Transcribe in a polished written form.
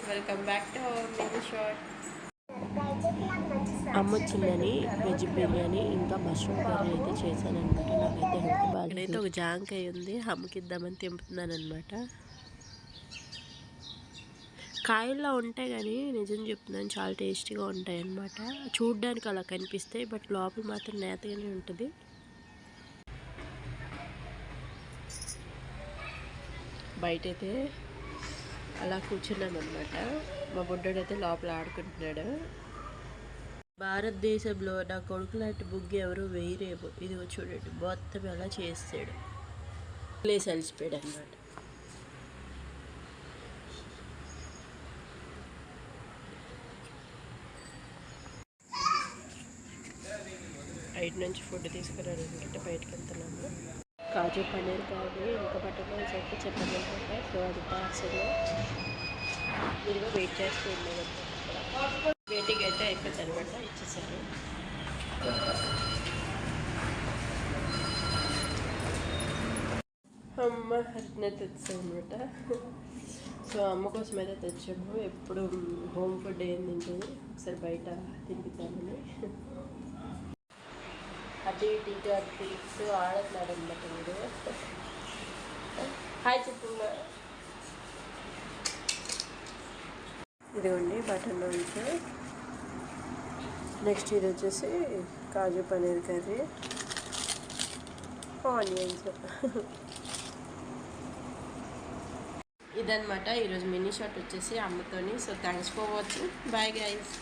Welcome back to mini short. అమ్మ వచ్చిందని veg biryani ఇంకా మష్రూమ్ కర్రీ అయితే చేశానమాట. నాకైతే హెల్త్ బాగాలేదు. అయితే ఒక జాంకాయ ఉంది, అమ్మకి ఇద్దామని తెంపుతున్నాను అనమాట. కాయల్లో ఉంటాయి కానీ నిజం చెప్తున్నాను చాలా టేస్టీగా ఉంటాయి అన్నమాట. చూడ్డానికి అలా కనిపిస్తాయి, బట్ లోపల మాత్రం నేతగానే ఉంటుంది. బయటైతే అలా కూర్చున్నామన్నమాట. మా బుడ్డోడైతే లోపల ఆడుకుంటున్నాడు. భారతదేశంలో నా కొడుకు లాంటి బుగ్గి ఎవరు వేయరేమో. ఇదిగో చూడండి మొత్తం ఎలా చేస్తాడు. ప్లేస్ అలిసిపోయాడు అనమాట. బయట నుంచి ఫుడ్ తీసుకురావడానికి బయటకు వెళ్తున్నాము. కాజు పన్నీర్ కానీ ఇంకా బటర్ నాన్స్ అయితే చెప్పండి అనమాట. సో అది పార్సల్ ఇదిగో వెయిట్ చేస్తూ ఉండేది అనమాట. వెయిటింగ్ అయితే అయిపోయింది అనమాట. ఇచ్చేసారు. అమ్మ అట్నే తెచ్చాను అనమాట. సో అమ్మ కోసం అయితే తెచ్చాము. ఎప్పుడు హోమ్ ఫుడ్ ఏం తింటుంది, ఒకసారి బయట తినిపిద్దామని. అటు ఇటు అటు ఇటు ఆడట్లేదు అనమాట. మీరు హాయ్ చెప్తున్నా. ఇదిగోండి బటర్ నాన్స్. నెక్స్ట్ ఇది వచ్చేసి కాజు పన్నీర్ కర్రీ, ఆనియన్స్. ఇదనమాట ఈరోజు మినీ షాట్ వచ్చేసి అమ్మతోని. So thanks for watching. Bye guys.